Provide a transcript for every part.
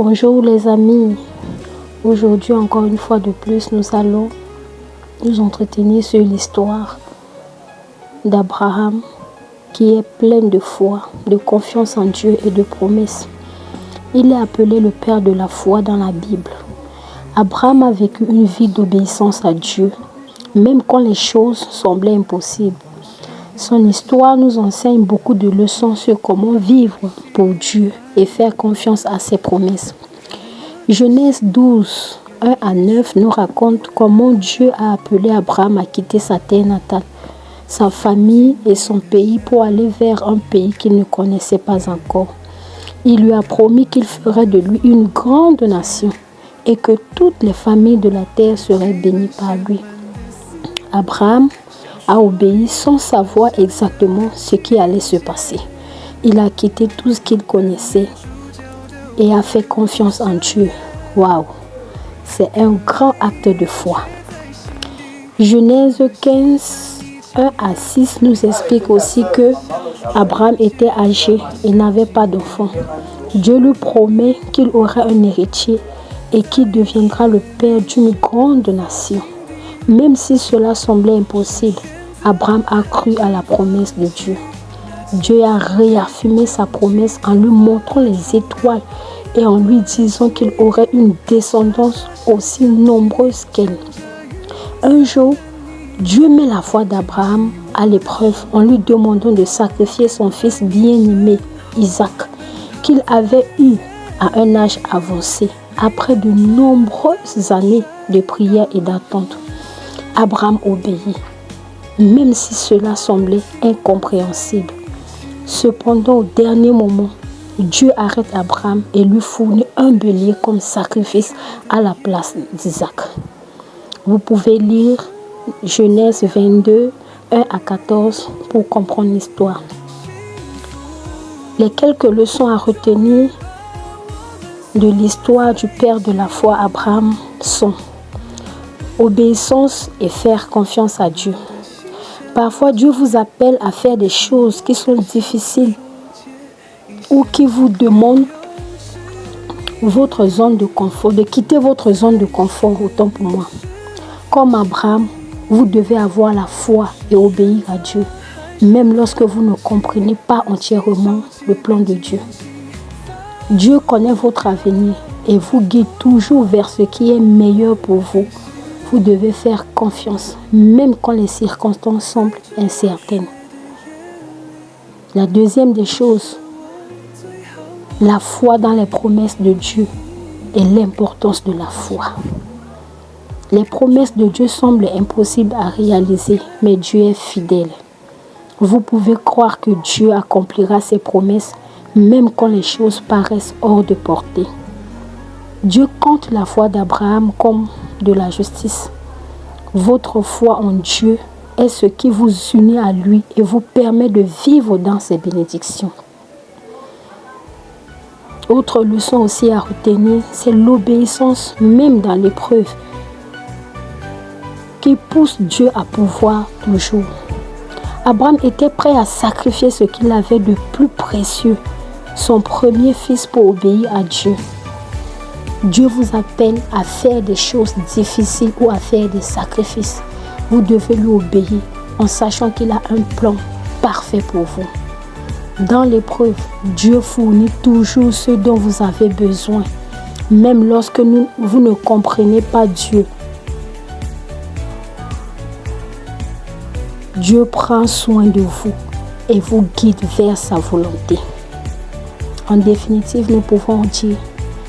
Bonjour les amis, aujourd'hui encore une fois de plus nous allons nous entretenir sur l'histoire d'Abraham qui est pleine de foi, de confiance en Dieu et de promesses. Il est appelé le père de la foi dans la Bible. Abraham a vécu une vie d'obéissance à Dieu, même quand les choses semblaient impossibles. Son histoire nous enseigne beaucoup de leçons sur comment vivre pour Dieu et faire confiance à ses promesses. Genèse 12, 1 à 9 nous raconte comment Dieu a appelé Abraham à quitter sa terre natale, sa famille et son pays pour aller vers un pays qu'il ne connaissait pas encore. Il lui a promis qu'il ferait de lui une grande nation et que toutes les familles de la terre seraient bénies par lui. Abraham a obéi sans savoir exactement ce qui allait se passer. Il a quitté tout ce qu'il connaissait et a fait confiance en Dieu. Waouh! C'est un grand acte de foi. Genèse 15, 1 à 6 nous explique aussi que Abraham était âgé et n'avait pas d'enfant. Dieu lui promet qu'il aura un héritier et qu'il deviendra le père d'une grande nation. Même si cela semblait impossible, Abraham a cru à la promesse de Dieu. Dieu a réaffirmé sa promesse en lui montrant les étoiles et en lui disant qu'il aurait une descendance aussi nombreuse qu'elle. Un jour, Dieu met la foi d'Abraham à l'épreuve en lui demandant de sacrifier son fils bien-aimé, Isaac, qu'il avait eu à un âge avancé, après de nombreuses années de prière et d'attente. Abraham obéit, même si cela semblait incompréhensible. Cependant, au dernier moment, Dieu arrête Abraham et lui fournit un bélier comme sacrifice à la place d'Isaac. Vous pouvez lire Genèse 22, 1 à 14 pour comprendre l'histoire. Les quelques leçons à retenir de l'histoire du père de la foi Abraham sont obéissance et faire confiance à Dieu. Parfois, Dieu vous appelle à faire des choses qui sont difficiles ou qui vous demandent votre zone de confort, de quitter votre zone de confort, autant pour moi. Comme Abraham, vous devez avoir la foi et obéir à Dieu, même lorsque vous ne comprenez pas entièrement le plan de Dieu. Dieu connaît votre avenir et vous guide toujours vers ce qui est meilleur pour vous. Vous devez faire confiance, même quand les circonstances semblent incertaines. La deuxième des choses, la foi dans les promesses de Dieu et l'importance de la foi. Les promesses de Dieu semblent impossibles à réaliser, mais Dieu est fidèle. Vous pouvez croire que Dieu accomplira ses promesses, même quand les choses paraissent hors de portée. Dieu compte la foi d'Abraham comme de la justice. Votre foi en Dieu est ce qui vous unit à lui et vous permet de vivre dans ses bénédictions. Autre leçon aussi à retenir, c'est l'obéissance même dans l'épreuve qui pousse Dieu à pouvoir toujours. Abraham était prêt à sacrifier ce qu'il avait de plus précieux, son premier fils, pour obéir à Dieu. Dieu vous appelle à faire des choses difficiles ou à faire des sacrifices. Vous devez lui obéir en sachant qu'il a un plan parfait pour vous. Dans l'épreuve, Dieu fournit toujours ce dont vous avez besoin, même lorsque vous ne comprenez pas Dieu. Dieu prend soin de vous et vous guide vers sa volonté. En définitive, nous pouvons dire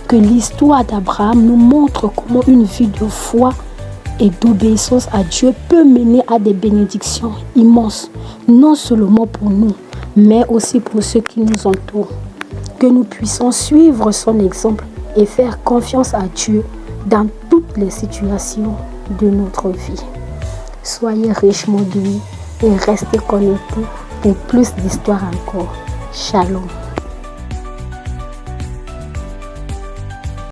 que l'histoire d'Abraham nous montre comment une vie de foi et d'obéissance à Dieu peut mener à des bénédictions immenses, non seulement pour nous, mais aussi pour ceux qui nous entourent. Que nous puissions suivre son exemple et faire confiance à Dieu dans toutes les situations de notre vie. Soyez richement bénis et restez connectés pour plus d'histoires encore. Shalom.